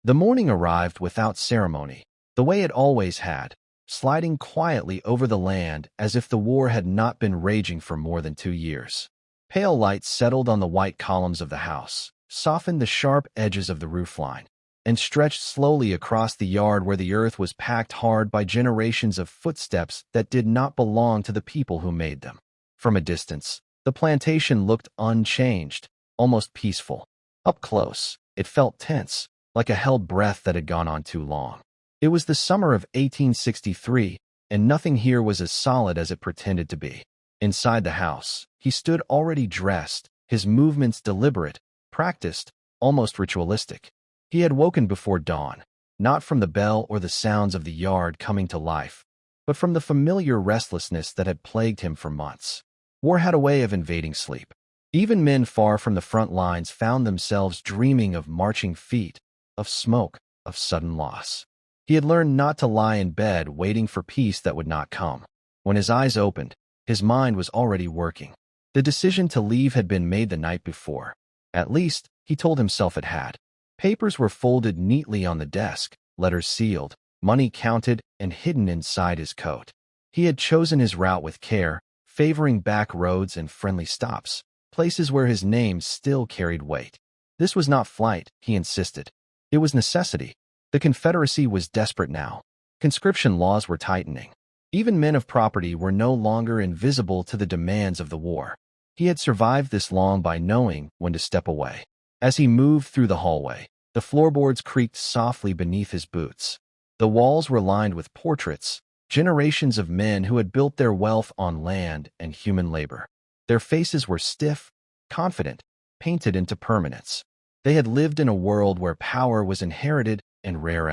The morning arrived without ceremony, the way it always had, sliding quietly over the land as if the war had not been raging for more than 2 years. Pale light settled on the white columns of the house, softened the sharp edges of the roofline, and stretched slowly across the yard where the earth was packed hard by generations of footsteps that did not belong to the people who made them. From a distance, the plantation looked unchanged, almost peaceful. Up close, it felt tense, like a held breath that had gone on too long. It was the summer of 1863, and nothing here was as solid as it pretended to be. Inside the house, he stood already dressed, his movements deliberate, practiced, almost ritualistic. He had woken before dawn, not from the bell or the sounds of the yard coming to life, but from the familiar restlessness that had plagued him for months. War had a way of invading sleep. Even men far from the front lines found themselves dreaming of marching feet, of smoke, of sudden loss. He had learned not to lie in bed waiting for peace that would not come. When his eyes opened, his mind was already working. The decision to leave had been made the night before. At least, he told himself it had. Papers were folded neatly on the desk, letters sealed, money counted and hidden inside his coat. He had chosen his route with care, favoring back roads and friendly stops, places where his name still carried weight. This was not flight, he insisted. It was necessity. The Confederacy was desperate now. Conscription laws were tightening. Even men of property were no longer invisible to the demands of the war. He had survived this long by knowing when to step away. As he moved through the hallway, the floorboards creaked softly beneath his boots. The walls were lined with portraits, generations of men who had built their wealth on land and human labor. Their faces were stiff, confident, painted into permanence. They had lived in a world where power was inherited and rare.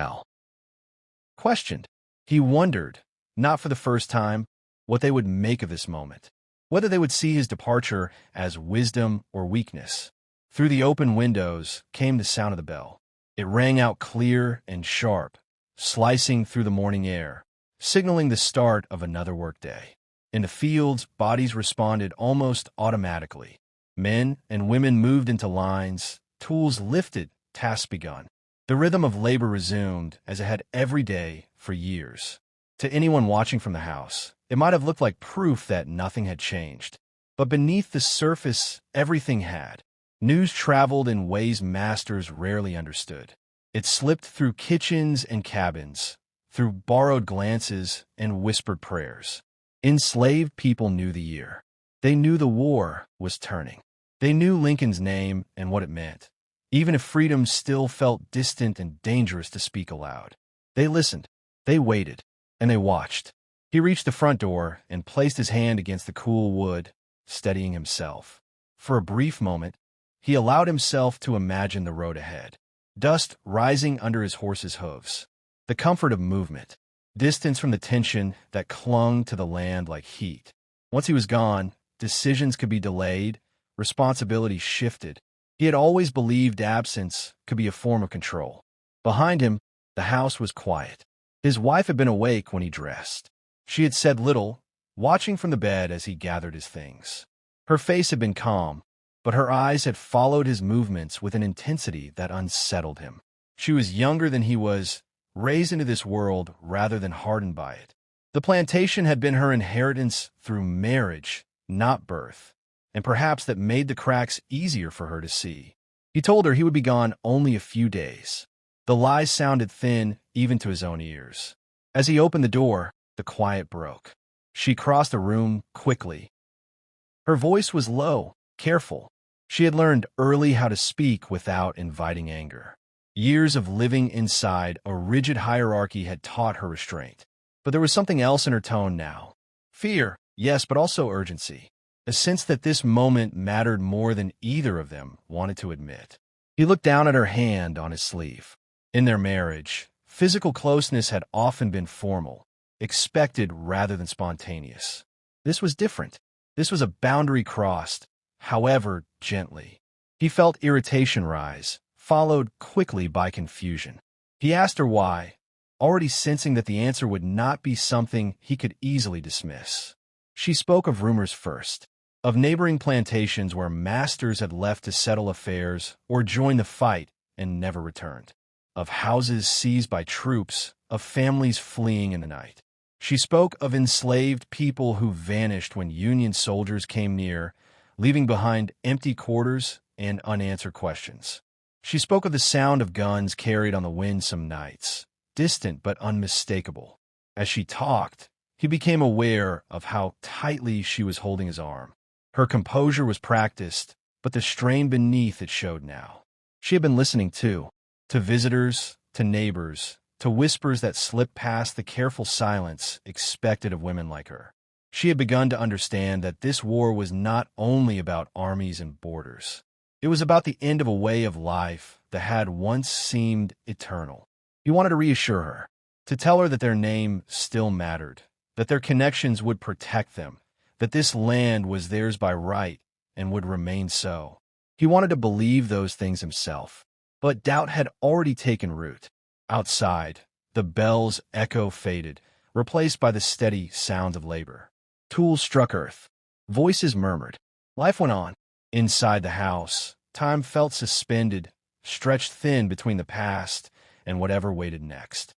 Questioned, he wondered, not for the first time, what they would make of this moment, whether they would see his departure as wisdom or weakness. Through the open windows came the sound of the bell. It rang out clear and sharp, slicing through the morning air, signaling the start of another workday. In the fields, bodies responded almost automatically. Men and women moved into lines, tools lifted, tasks begun. The rhythm of labor resumed as it had every day for years. To anyone watching from the house, it might have looked like proof that nothing had changed. But beneath the surface, everything had. News traveled in ways masters rarely understood. It slipped through kitchens and cabins, through borrowed glances and whispered prayers. Enslaved people knew the year. They knew the war was turning. They knew Lincoln's name and what it meant, even if freedom still felt distant and dangerous to speak aloud. They listened, they waited, and they watched. He reached the front door and placed his hand against the cool wood, steadying himself. For a brief moment, he allowed himself to imagine the road ahead. Dust rising under his horse's hooves. The comfort of movement. Distance from the tension that clung to the land like heat. Once he was gone, decisions could be delayed, responsibility shifted. He had always believed absence could be a form of control. Behind him, the house was quiet. His wife had been awake when he dressed. She had said little, watching from the bed as he gathered his things. Her face had been calm, but her eyes had followed his movements with an intensity that unsettled him. She was younger than he was, raised into this world rather than hardened by it. The plantation had been her inheritance through marriage, not birth, and perhaps that made the cracks easier for her to see. He told her he would be gone only a few days. The lies sounded thin even to his own ears. As he opened the door, the quiet broke. She crossed the room quickly. Her voice was low, careful. She had learned early how to speak without inviting anger. Years of living inside a rigid hierarchy had taught her restraint. But there was something else in her tone now. Fear, yes, but also urgency. A sense that this moment mattered more than either of them wanted to admit. He looked down at her hand on his sleeve. In their marriage, physical closeness had often been formal, expected rather than spontaneous. This was different. This was a boundary crossed, however gently. He felt irritation rise, followed quickly by confusion. He asked her why, already sensing that the answer would not be something he could easily dismiss. She spoke of rumors first, of neighboring plantations where masters had left to settle affairs or join the fight and never returned. of houses seized by troops, of families fleeing in the night. She spoke of enslaved people who vanished when Union soldiers came near, leaving behind empty quarters and unanswered questions. She spoke of the sound of guns carried on the wind some nights, distant but unmistakable. As she talked, he became aware of how tightly she was holding his arm. Her composure was practiced, but the strain beneath it showed now. She had been listening, too, to visitors, to neighbors, to whispers that slipped past the careful silence expected of women like her. She had begun to understand that this war was not only about armies and borders. It was about the end of a way of life that had once seemed eternal. He wanted to reassure her, to tell her that their name still mattered, that their connections would protect them, that this land was theirs by right and would remain so. He wanted to believe those things himself, but doubt had already taken root. Outside, the bell's echo faded, replaced by the steady sounds of labor. Tools struck earth. Voices murmured. Life went on. Inside the house, time felt suspended, stretched thin between the past and whatever waited next.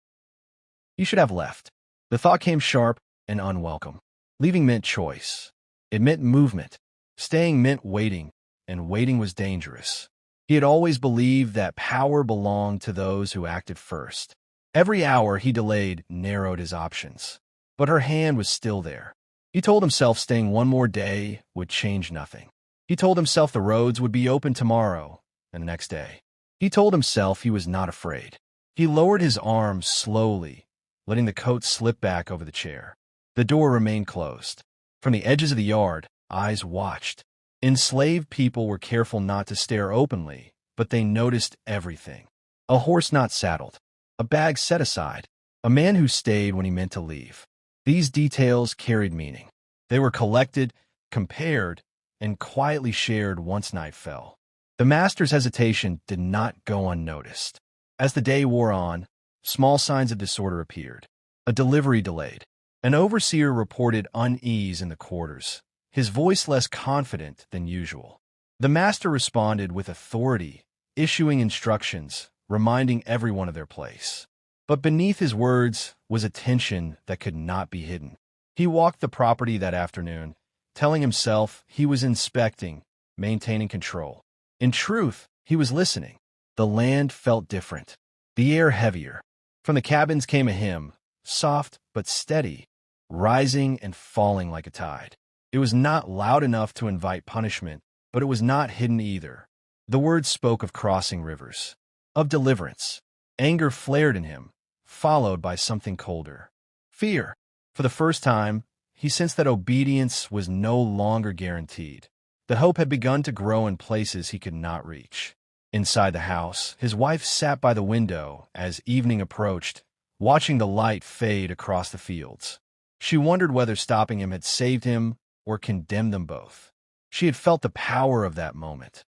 You should have left. The thought came sharp and unwelcome. Leaving meant choice. It meant movement. Staying meant waiting, and waiting was dangerous. He had always believed that power belonged to those who acted first. Every hour he delayed narrowed his options. But her hand was still there. He told himself staying one more day would change nothing. He told himself the roads would be open tomorrow and the next day. He told himself he was not afraid. He lowered his arms slowly, letting the coat slip back over the chair. The door remained closed. From the edges of the yard, eyes watched. Enslaved people were careful not to stare openly, but they noticed everything. A horse not saddled, a bag set aside, a man who stayed when he meant to leave. These details carried meaning. They were collected, compared, and quietly shared once night fell. The master's hesitation did not go unnoticed. As the day wore on, small signs of disorder appeared. A delivery delayed. An overseer reported unease in the quarters, his voice less confident than usual. The master responded with authority, issuing instructions, reminding everyone of their place. But beneath his words was a tension that could not be hidden. He walked the property that afternoon, telling himself he was inspecting, maintaining control. In truth, he was listening. The land felt different, the air heavier. From the cabins came a hymn, soft but steady, rising and falling like a tide. It was not loud enough to invite punishment, but it was not hidden either. The words spoke of crossing rivers, of deliverance. Anger flared in him, followed by something colder. Fear. For the first time, he sensed that obedience was no longer guaranteed. The hope had begun to grow in places he could not reach. Inside the house, his wife sat by the window as evening approached, watching the light fade across the fields. She wondered whether stopping him had saved him or condemned them both. She had felt the power of that moment.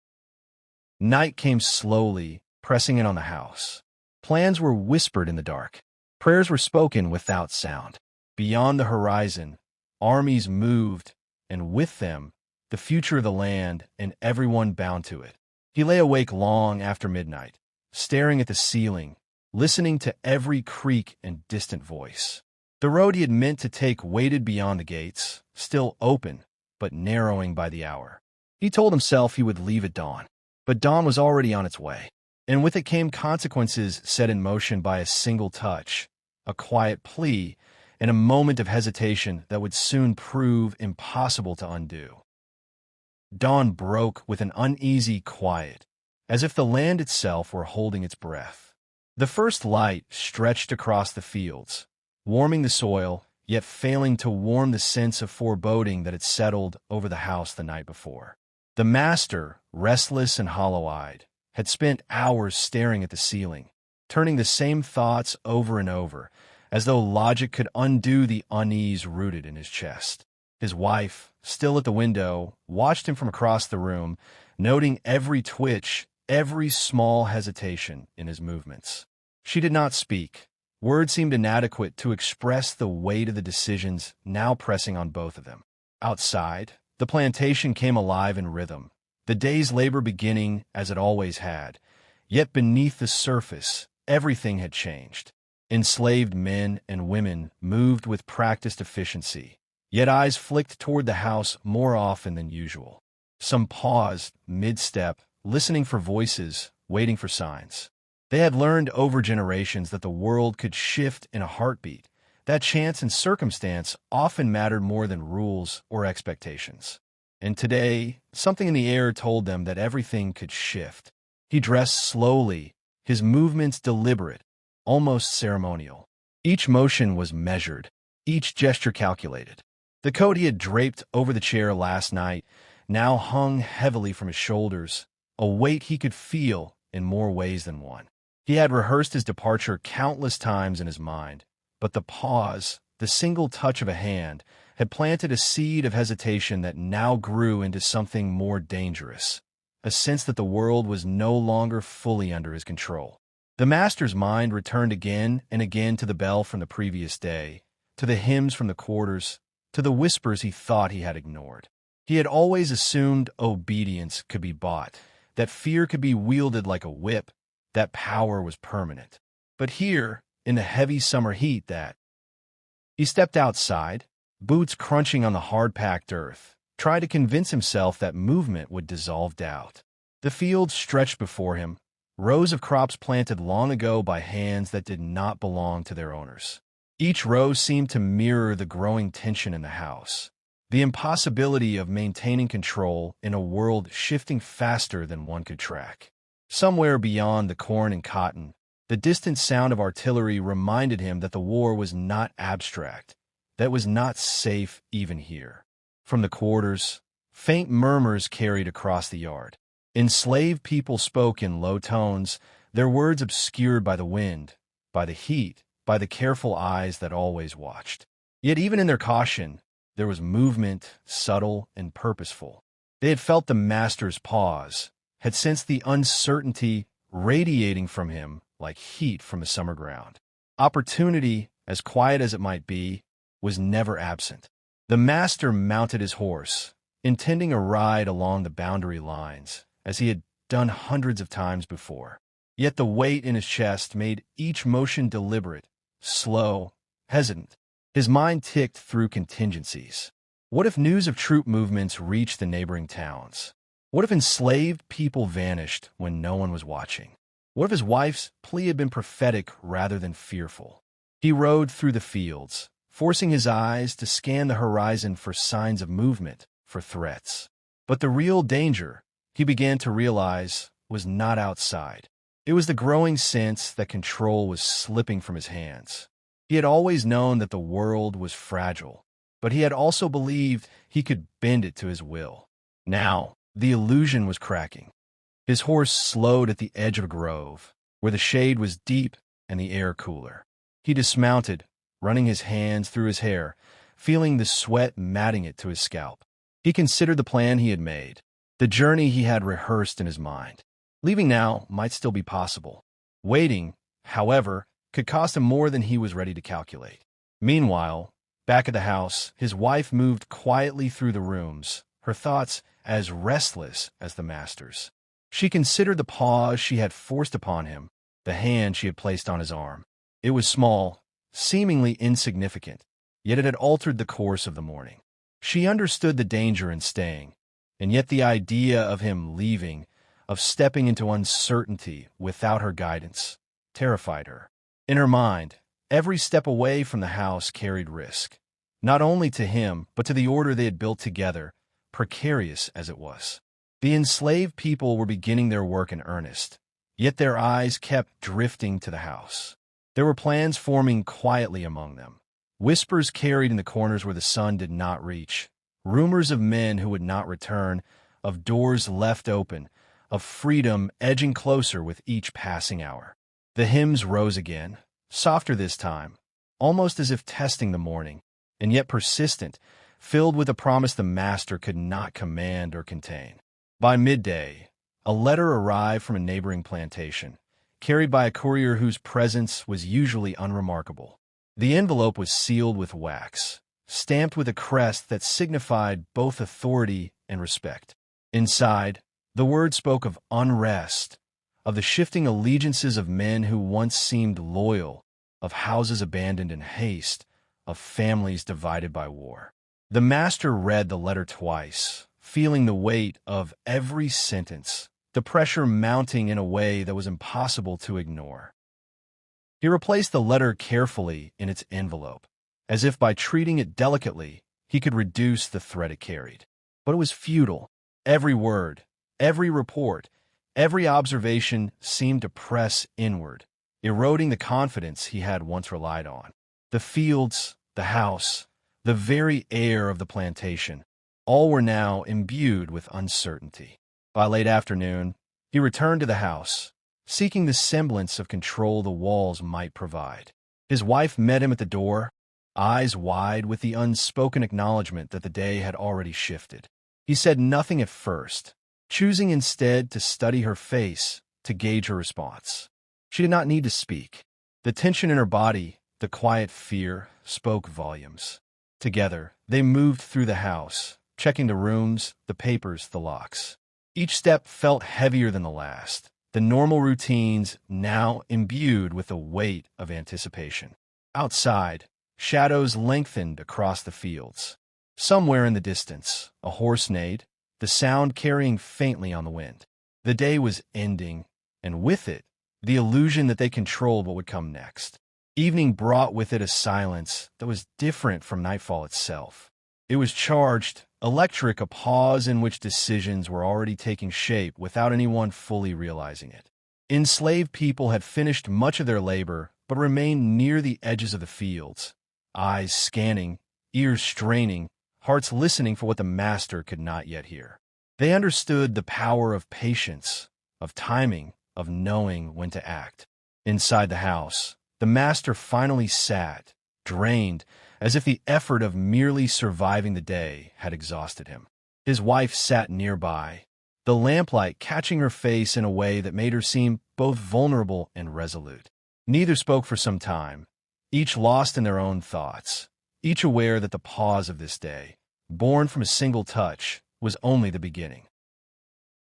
Night came slowly, pressing in on the house. Plans were whispered in the dark. Prayers were spoken without sound. Beyond the horizon, armies moved, and with them, the future of the land and everyone bound to it. He lay awake long after midnight, staring at the ceiling, listening to every creak and distant voice. The road he had meant to take waited beyond the gates, still open, but narrowing by the hour. He told himself he would leave at dawn, but dawn was already on its way, and with it came consequences set in motion by a single touch, a quiet plea, and a moment of hesitation that would soon prove impossible to undo. Dawn broke with an uneasy quiet, as if the land itself were holding its breath. The first light stretched across the fields, warming the soil, yet failing to warm the sense of foreboding that had settled over the house the night before. The master, restless and hollow-eyed, had spent hours staring at the ceiling, turning the same thoughts over and over, as though logic could undo the unease rooted in his chest. His wife, still at the window, watched him from across the room, noting every twitch, every small hesitation in his movements. She did not speak. Words seemed inadequate to express the weight of the decisions now pressing on both of them. Outside, the plantation came alive in rhythm, the day's labor beginning as it always had. Yet beneath the surface, everything had changed. Enslaved men and women moved with practiced efficiency, yet eyes flicked toward the house more often than usual. Some paused mid-step, listening for voices, waiting for signs. They had learned over generations that the world could shift in a heartbeat, that chance and circumstance often mattered more than rules or expectations. And today, something in the air told them that everything could shift. He dressed slowly, his movements deliberate, almost ceremonial. Each motion was measured, each gesture calculated. The coat he had draped over the chair last night now hung heavily from his shoulders, a weight he could feel in more ways than one. He had rehearsed his departure countless times in his mind, but the pause, the single touch of a hand, had planted a seed of hesitation that now grew into something more dangerous, a sense that the world was no longer fully under his control. The master's mind returned again and again to the bell from the previous day, to the hymns from the quarters, to the whispers he thought he had ignored. He had always assumed obedience could be bought, that fear could be wielded like a whip, that power was permanent. But here, in the heavy summer heat, he stepped outside, boots crunching on the hard-packed earth, tried to convince himself that movement would dissolve doubt. The field stretched before him, rows of crops planted long ago by hands that did not belong to their owners. Each row seemed to mirror the growing tension in the house, the impossibility of maintaining control in a world shifting faster than one could track. Somewhere beyond the corn and cotton, the distant sound of artillery reminded him that the war was not abstract, that it was not safe even here. From the quarters, faint murmurs carried across the yard. Enslaved people spoke in low tones, their words obscured by the wind, by the heat, by the careful eyes that always watched. Yet even in their caution, there was movement, subtle and purposeful. They had felt the master's pause, had sensed the uncertainty radiating from him like heat from a summer ground. Opportunity, as quiet as it might be, was never absent. The master mounted his horse, intending a ride along the boundary lines, as he had done hundreds of times before. Yet the weight in his chest made each motion deliberate, slow, hesitant. His mind ticked through contingencies. What if news of troop movements reached the neighboring towns? What if enslaved people vanished when no one was watching? What if his wife's plea had been prophetic rather than fearful? He rode through the fields, forcing his eyes to scan the horizon for signs of movement, for threats. But the real danger, he began to realize, was not outside. It was the growing sense that control was slipping from his hands. He had always known that the world was fragile, but he had also believed he could bend it to his will. Now, the illusion was cracking. His horse slowed at the edge of a grove, where the shade was deep and the air cooler. He dismounted, running his hands through his hair, feeling the sweat matting it to his scalp. He considered the plan he had made, the journey he had rehearsed in his mind. Leaving now might still be possible. Waiting, however, could cost him more than he was ready to calculate. Meanwhile, back at the house, his wife moved quietly through the rooms, her thoughts as restless as the master's. She considered the pause she had forced upon him, the hand she had placed on his arm. It was small, seemingly insignificant, yet it had altered the course of the morning. She understood the danger in staying, and yet the idea of him leaving, of stepping into uncertainty without her guidance, terrified her. In her mind, every step away from the house carried risk, not only to him, but to the order they had built together, precarious as it was. The enslaved people were beginning their work in earnest, yet their eyes kept drifting to the house. There were plans forming quietly among them, whispers carried in the corners where the sun did not reach, rumors of men who would not return, of doors left open, of freedom edging closer with each passing hour. The hymns rose again, softer this time, almost as if testing the morning, and yet persistent, filled with a promise the master could not command or contain. By midday, a letter arrived from a neighboring plantation, carried by a courier whose presence was usually unremarkable. The envelope was sealed with wax, stamped with a crest that signified both authority and respect. Inside, the word spoke of unrest, of the shifting allegiances of men who once seemed loyal, of houses abandoned in haste, of families divided by war. The master read the letter twice, feeling the weight of every sentence, the pressure mounting in a way that was impossible to ignore. He replaced the letter carefully in its envelope, as if by treating it delicately, he could reduce the threat it carried. But it was futile. Every word, every report, every observation seemed to press inward, eroding the confidence he had once relied on. The fields, the house, the very air of the plantation, all were now imbued with uncertainty. By late afternoon, he returned to the house, seeking the semblance of control the walls might provide. His wife met him at the door, eyes wide with the unspoken acknowledgement that the day had already shifted. He said nothing at first, choosing instead to study her face to gauge her response. She did not need to speak. The tension in her body, the quiet fear, spoke volumes. Together, they moved through the house, checking the rooms, the papers, the locks. Each step felt heavier than the last, the normal routines now imbued with the weight of anticipation. Outside, shadows lengthened across the fields. Somewhere in the distance, a horse neighed, the sound carrying faintly on the wind. The day was ending, and with it, the illusion that they controlled what would come next. Evening brought with it a silence that was different from nightfall itself. It was charged, electric, a pause in which decisions were already taking shape without anyone fully realizing it. Enslaved people had finished much of their labor but remained near the edges of the fields, eyes scanning, ears straining, hearts listening for what the master could not yet hear. They understood the power of patience, of timing, of knowing when to act. Inside the house, the master finally sat, drained, as if the effort of merely surviving the day had exhausted him. His wife sat nearby, the lamplight catching her face in a way that made her seem both vulnerable and resolute. Neither spoke for some time, each lost in their own thoughts, each aware that the pause of this day, born from a single touch, was only the beginning.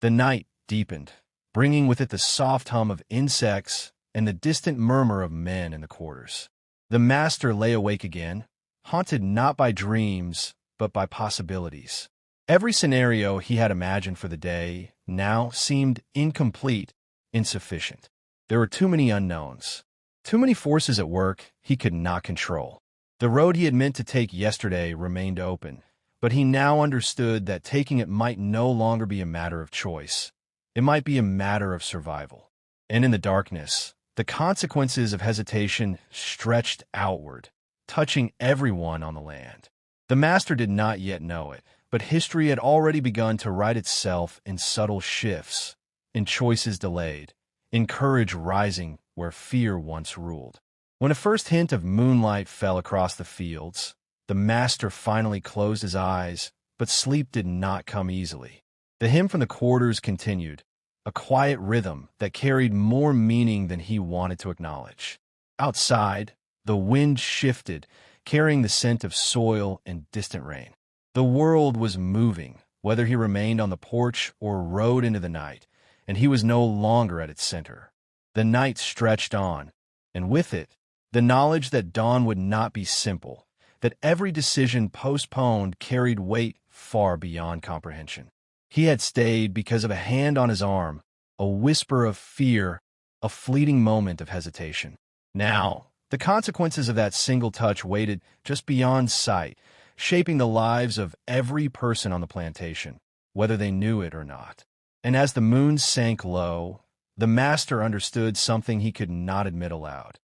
The night deepened, bringing with it the soft hum of insects and the distant murmur of men in the quarters. The master lay awake again, haunted not by dreams, but by possibilities. Every scenario he had imagined for the day now seemed incomplete, insufficient. There were too many unknowns, too many forces at work he could not control. The road he had meant to take yesterday remained open, but he now understood that taking it might no longer be a matter of choice. It might be a matter of survival. And in the darkness, the consequences of hesitation stretched outward, touching everyone on the land. The master did not yet know it, but history had already begun to write itself in subtle shifts, in choices delayed, in courage rising where fear once ruled. When a first hint of moonlight fell across the fields, the master finally closed his eyes, but sleep did not come easily. The hymn from the quarters continued, a quiet rhythm that carried more meaning than he wanted to acknowledge. Outside, the wind shifted, carrying the scent of soil and distant rain. The world was moving, whether he remained on the porch or rode into the night, and he was no longer at its center. The night stretched on, and with it, the knowledge that dawn would not be simple, that every decision postponed carried weight far beyond comprehension. He had stayed because of a hand on his arm, a whisper of fear, a fleeting moment of hesitation. Now, the consequences of that single touch waited just beyond sight, shaping the lives of every person on the plantation, whether they knew it or not. And as the moon sank low, the master understood something he could not admit aloud.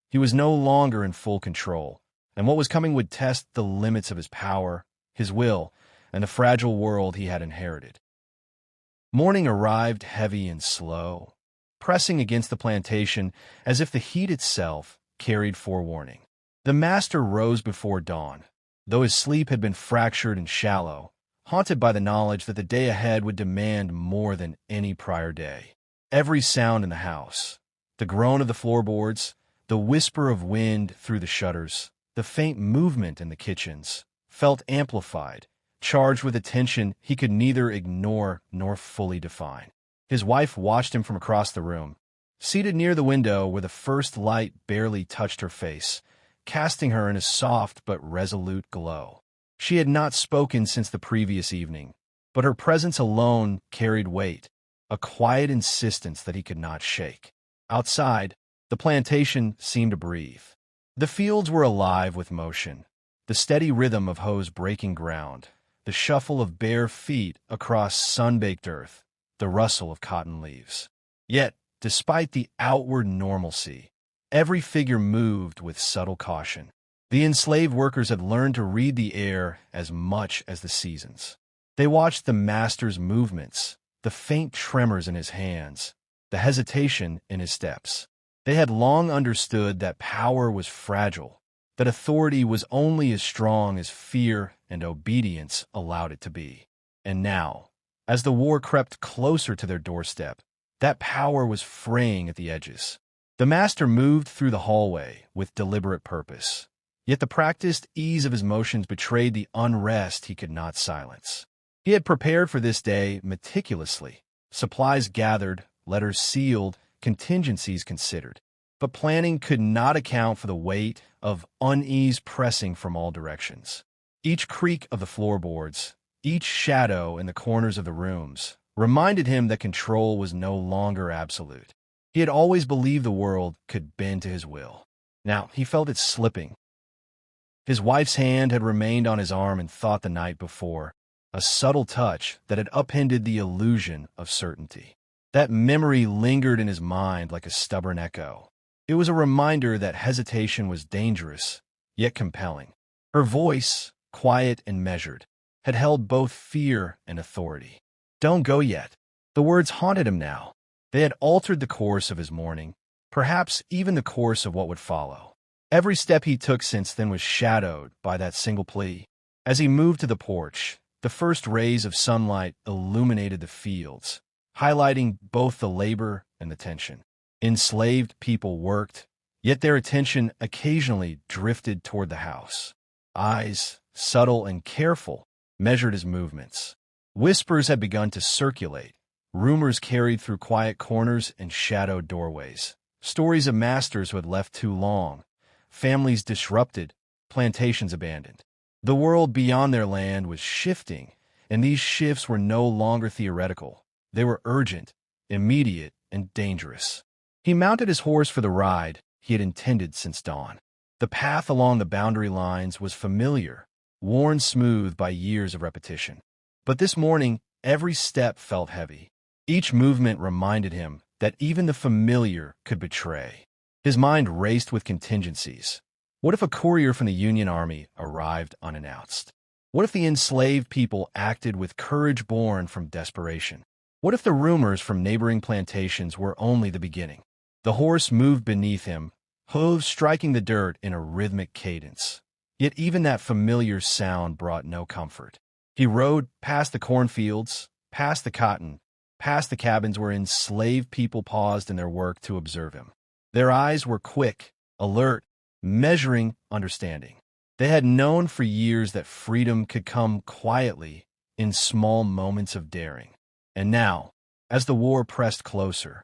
He was no longer in full control, and what was coming would test the limits of his power, his will, and the fragile world he had inherited. Morning arrived heavy and slow, pressing against the plantation as if the heat itself carried forewarning. The master rose before dawn, though his sleep had been fractured and shallow, haunted by the knowledge that the day ahead would demand more than any prior day. Every sound in the house, the groan of the floorboards, the whisper of wind through the shutters, the faint movement in the kitchens, felt amplified, charged with a tension he could neither ignore nor fully define. His wife watched him from across the room, seated near the window where the first light barely touched her face, casting her in a soft but resolute glow. She had not spoken since the previous evening, but her presence alone carried weight, a quiet insistence that he could not shake. Outside, the plantation seemed to breathe. The fields were alive with motion, the steady rhythm of hoes breaking ground, the shuffle of bare feet across sun-baked earth, the rustle of cotton leaves. Yet, despite the outward normalcy, every figure moved with subtle caution. The enslaved workers had learned to read the air as much as the seasons. They watched the master's movements, the faint tremors in his hands, the hesitation in his steps. They had long understood that power was fragile, that authority was only as strong as fear and obedience allowed it to be. And now, as the war crept closer to their doorstep, that power was fraying at the edges. The master moved through the hallway with deliberate purpose, yet the practiced ease of his motions betrayed the unrest he could not silence. He had prepared for this day meticulously, supplies gathered, letters sealed, contingencies considered. But planning could not account for the weight of unease pressing from all directions. Each creak of the floorboards, each shadow in the corners of the rooms, reminded him that control was no longer absolute. He had always believed the world could bend to his will. Now he felt it slipping. His wife's hand had remained on his arm in thought the night before, a subtle touch that had upended the illusion of certainty. That memory lingered in his mind like a stubborn echo. It was a reminder that hesitation was dangerous, yet compelling. Her voice, quiet and measured, had held both fear and authority. "Don't go yet." The words haunted him now. They had altered the course of his morning, perhaps even the course of what would follow. Every step he took since then was shadowed by that single plea. As he moved to the porch, the first rays of sunlight illuminated the fields, highlighting both the labor and the tension. Enslaved people worked, yet their attention occasionally drifted toward the house. Eyes, subtle and careful, measured his movements. Whispers had begun to circulate, rumors carried through quiet corners and shadowed doorways. Stories of masters who had left too long, families disrupted, plantations abandoned. The world beyond their land was shifting, and these shifts were no longer theoretical. They were urgent, immediate, and dangerous. He mounted his horse for the ride he had intended since dawn. The path along the boundary lines was familiar, worn smooth by years of repetition. But this morning, every step felt heavy. Each movement reminded him that even the familiar could betray. His mind raced with contingencies. What if a courier from the Union Army arrived unannounced? What if the enslaved people acted with courage born from desperation? What if the rumors from neighboring plantations were only the beginning? The horse moved beneath him, hooves striking the dirt in a rhythmic cadence. Yet even that familiar sound brought no comfort. He rode past the cornfields, past the cotton, past the cabins where enslaved people paused in their work to observe him. Their eyes were quick, alert, measuring understanding. They had known for years that freedom could come quietly in small moments of daring. And now, as the war pressed closer,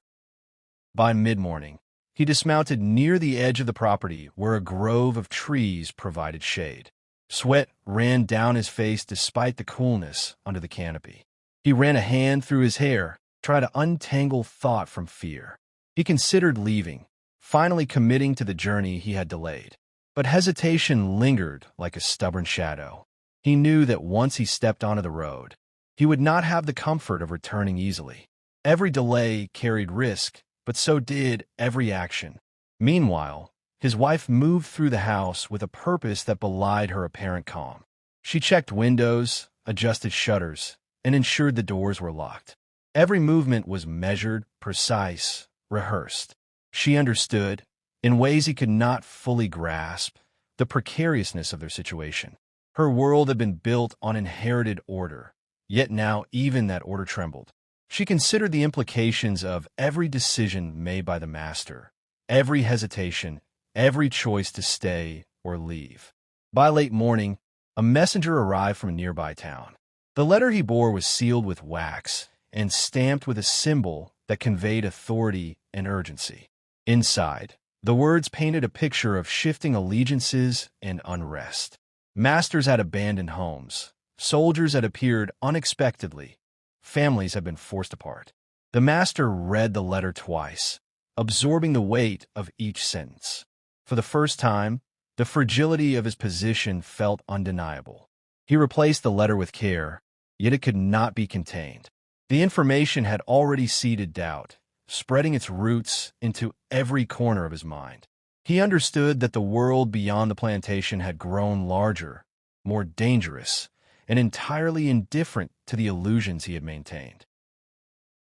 by mid-morning, he dismounted near the edge of the property where a grove of trees provided shade. Sweat ran down his face despite the coolness under the canopy. He ran a hand through his hair, tried to untangle thought from fear. He considered leaving, finally committing to the journey he had delayed. But hesitation lingered like a stubborn shadow. He knew that once he stepped onto the road, he would not have the comfort of returning easily. Every delay carried risk, but so did every action. Meanwhile, his wife moved through the house with a purpose that belied her apparent calm. She checked windows, adjusted shutters, and ensured the doors were locked. Every movement was measured, precise, rehearsed. She understood, in ways he could not fully grasp, the precariousness of their situation. Her world had been built on inherited order, yet now even that order trembled. She considered the implications of every decision made by the master, every hesitation, every choice to stay or leave. By late morning, a messenger arrived from a nearby town. The letter he bore was sealed with wax, and stamped with a symbol that conveyed authority and urgency. Inside, the words painted a picture of shifting allegiances and unrest. Masters had abandoned homes. Soldiers had appeared unexpectedly. Families had been forced apart. The master read the letter twice, absorbing the weight of each sentence. For the first time, the fragility of his position felt undeniable. He replaced the letter with care, yet it could not be contained. The information had already seeded doubt, spreading its roots into every corner of his mind. He understood that the world beyond the plantation had grown larger, more dangerous, and entirely indifferent to the illusions he had maintained.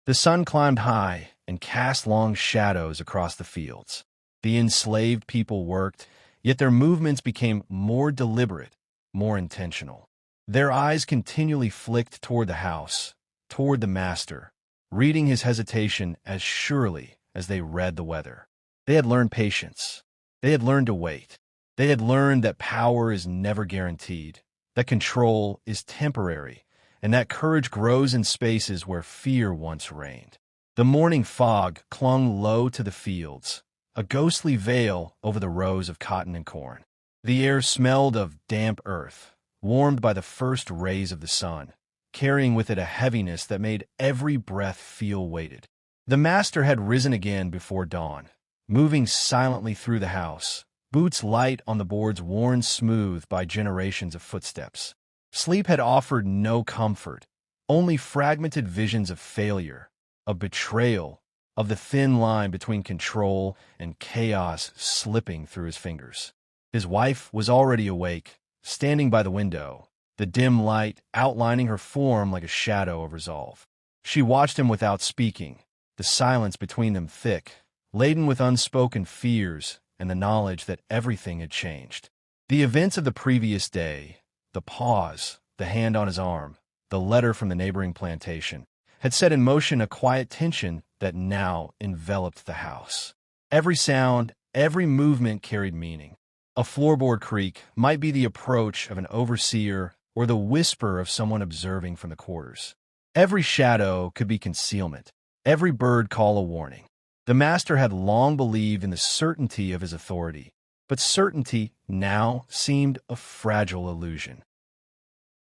The sun climbed high and cast long shadows across the fields. The enslaved people worked, yet their movements became more deliberate, more intentional. Their eyes continually flicked toward the house, toward the master, reading his hesitation as surely as they read the weather. They had learned patience. They had learned to wait. They had learned that power is never guaranteed, that control is temporary, and that courage grows in spaces where fear once reigned. The morning fog clung low to the fields, a ghostly veil over the rows of cotton and corn. The air smelled of damp earth, warmed by the first rays of the sun, carrying with it a heaviness that made every breath feel weighted. The master had risen again before dawn, moving silently through the house, boots light on the boards worn smooth by generations of footsteps. Sleep had offered no comfort, only fragmented visions of failure, of betrayal, of the thin line between control and chaos slipping through his fingers. His wife was already awake, standing by the window, the dim light outlining her form like a shadow of resolve. She watched him without speaking, the silence between them thick, laden with unspoken fears and the knowledge that everything had changed. The events of the previous day, the pause, the hand on his arm, the letter from the neighboring plantation, had set in motion a quiet tension that now enveloped the house. Every sound, every movement carried meaning. A floorboard creak might be the approach of an overseer or the whisper of someone observing from the quarters. Every shadow could be concealment, every bird call a warning. The master had long believed in the certainty of his authority, but certainty now seemed a fragile illusion.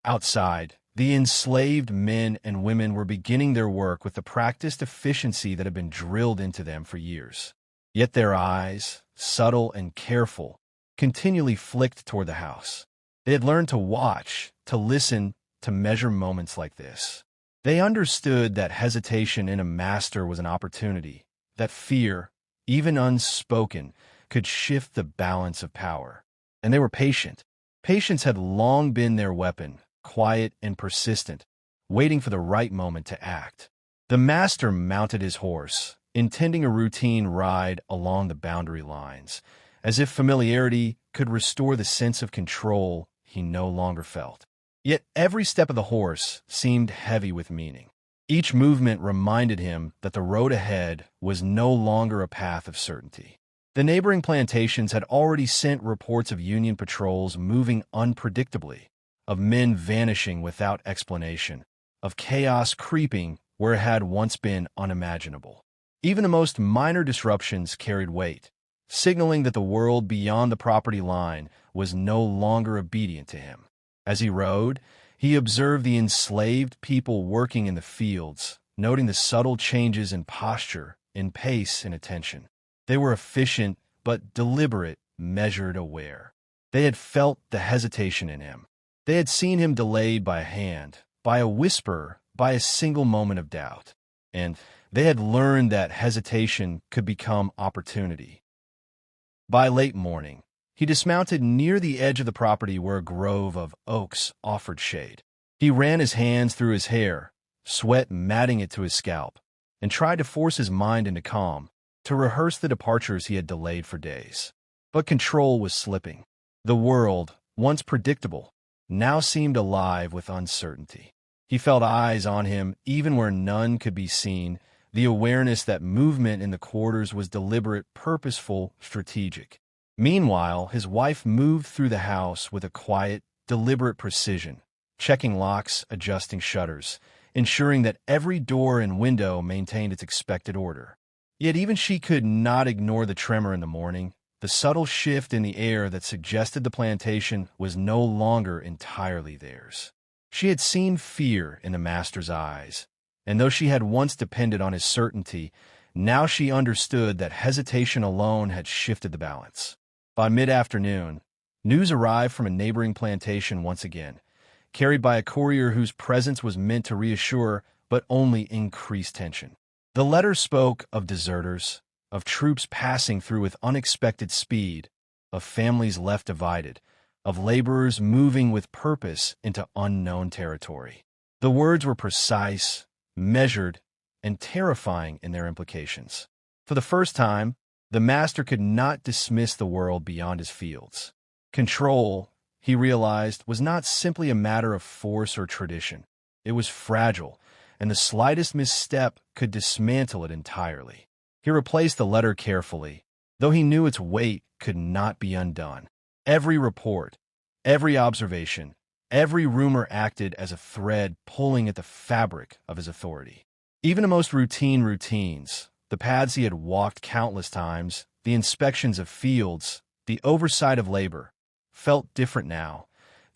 Outside, the enslaved men and women were beginning their work with the practiced efficiency that had been drilled into them for years. Yet their eyes, subtle and careful, continually flicked toward the house. They had learned to watch, to listen, to measure moments like this. They understood that hesitation in a master was an opportunity, that fear, even unspoken, could shift the balance of power. And they were patient. Patience had long been their weapon, quiet and persistent, waiting for the right moment to act. The master mounted his horse, intending a routine ride along the boundary lines, as if familiarity could restore the sense of control he no longer felt. Yet every step of the horse seemed heavy with meaning. Each movement reminded him that the road ahead was no longer a path of certainty. The neighboring plantations had already sent reports of Union patrols moving unpredictably, of men vanishing without explanation, of chaos creeping where it had once been unimaginable. Even the most minor disruptions carried weight, signaling that the world beyond the property line was no longer obedient to him. As he rode, he observed the enslaved people working in the fields, noting the subtle changes in posture, in pace, and attention. They were efficient, but deliberate, measured, aware. They had felt the hesitation in him. They had seen him delayed by a hand, by a whisper, by a single moment of doubt. And they had learned that hesitation could become opportunity. By late morning, he dismounted near the edge of the property where a grove of oaks offered shade. He ran his hands through his hair, sweat matting it to his scalp, and tried to force his mind into calm, to rehearse the departures he had delayed for days. But control was slipping. The world, once predictable, now seemed alive with uncertainty. He felt eyes on him even where none could be seen, the awareness that movement in the quarters was deliberate, purposeful, strategic. Meanwhile, his wife moved through the house with a quiet, deliberate precision, checking locks, adjusting shutters, ensuring that every door and window maintained its expected order. Yet even she could not ignore the tremor in the morning, the subtle shift in the air that suggested the plantation was no longer entirely theirs. She had seen fear in the master's eyes, and though she had once depended on his certainty, now she understood that hesitation alone had shifted the balance. By mid-afternoon, news arrived from a neighboring plantation once again, carried by a courier whose presence was meant to reassure but only increase tension. The letter spoke of deserters, of troops passing through with unexpected speed, of families left divided, of laborers moving with purpose into unknown territory. The words were precise, measured, and terrifying in their implications. For the first time, the master could not dismiss the world beyond his fields. Control, he realized, was not simply a matter of force or tradition. It was fragile, and the slightest misstep could dismantle it entirely. He replaced the letter carefully, though he knew its weight could not be undone. Every report, every observation, every rumor acted as a thread pulling at the fabric of his authority. Even the most routine routines, the paths he had walked countless times, the inspections of fields, the oversight of labor, felt different now,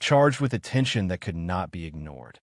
charged with a tension that could not be ignored.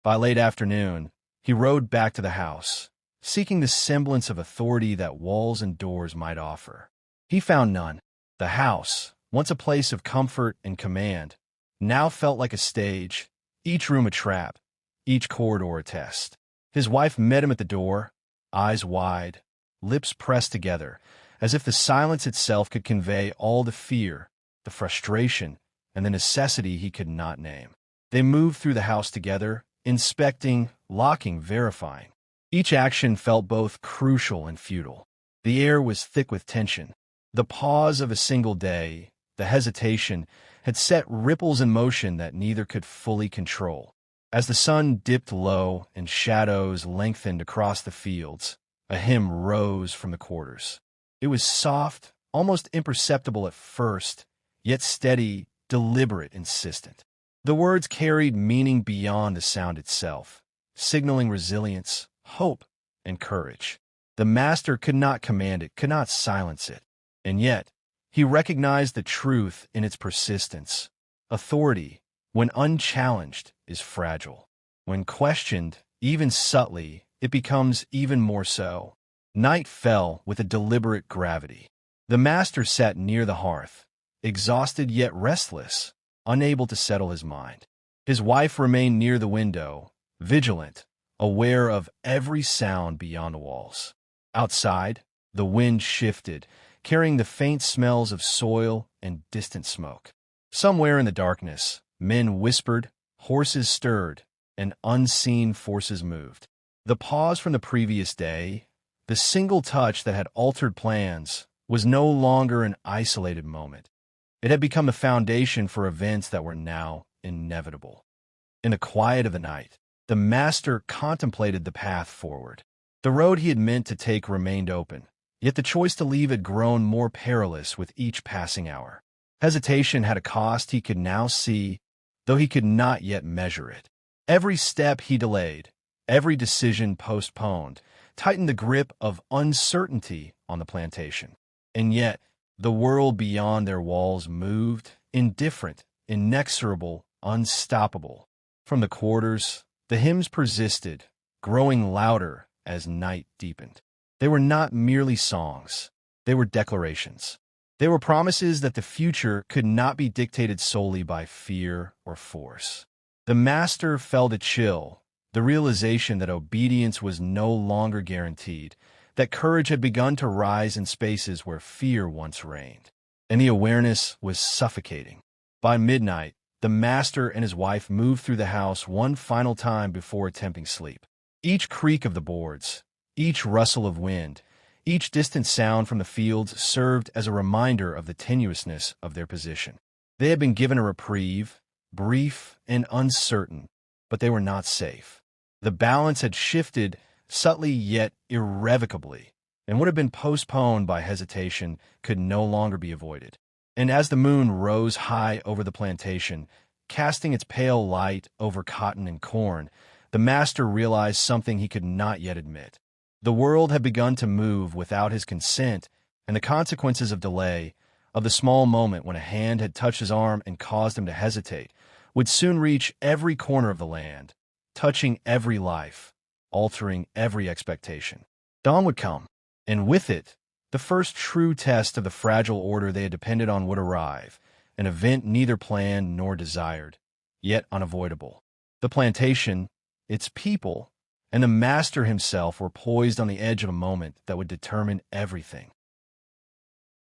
By late afternoon, he rode back to the house, seeking the semblance of authority that walls and doors might offer. He found none. The house, once a place of comfort and command, now felt like a stage, each room a trap, each corridor a test. His wife met him at the door, eyes wide, lips pressed together, as if the silence itself could convey all the fear, the frustration, and the necessity he could not name. They moved through the house together, inspecting, locking, verifying. Each action felt both crucial and futile. The air was thick with tension. The pause of a single day, the hesitation, had set ripples in motion that neither could fully control. As the sun dipped low and shadows lengthened across the fields, a hymn rose from the quarters. It was soft, almost imperceptible at first, yet steady, deliberate, insistent. The words carried meaning beyond the sound itself, signaling resilience, hope, and courage. The master could not command it, could not silence it. And yet, he recognized the truth in its persistence. Authority, when unchallenged, is fragile. When questioned, even subtly, it becomes even more so. Night fell with a deliberate gravity. The master sat near the hearth, exhausted yet restless, unable to settle his mind. His wife remained near the window, vigilant, aware of every sound beyond the walls. Outside, the wind shifted, carrying the faint smells of soil and distant smoke. Somewhere in the darkness, men whispered, horses stirred, and unseen forces moved. The pause from the previous day, the single touch that had altered plans, was no longer an isolated moment. It had become the foundation for events that were now inevitable. In the quiet of the night, the master contemplated the path forward. The road he had meant to take remained open, yet the choice to leave had grown more perilous with each passing hour. Hesitation had a cost he could now see, though he could not yet measure it. Every step he delayed, every decision postponed, tightened the grip of uncertainty on the plantation. And yet, the world beyond their walls moved, indifferent, inexorable, unstoppable. From the quarters, the hymns persisted, growing louder as night deepened. They were not merely songs. They were declarations. They were promises that the future could not be dictated solely by fear or force. The master felt a chill, the realization that obedience was no longer guaranteed, that courage had begun to rise in spaces where fear once reigned. And the awareness was suffocating. By midnight, the master and his wife moved through the house one final time before attempting sleep. Each creak of the boards, each rustle of wind, each distant sound from the fields served as a reminder of the tenuousness of their position. They had been given a reprieve, brief and uncertain, but they were not safe. The balance had shifted subtly yet irrevocably, and what had been postponed by hesitation could no longer be avoided. And as the moon rose high over the plantation, casting its pale light over cotton and corn, the master realized something he could not yet admit. The world had begun to move without his consent, and the consequences of delay, of the small moment when a hand had touched his arm and caused him to hesitate, would soon reach every corner of the land, touching every life, altering every expectation. Dawn would come, and with it, the first true test of the fragile order they had depended on would arrive, an event neither planned nor desired, yet unavoidable. The plantation, its people, and the master himself were poised on the edge of a moment that would determine everything.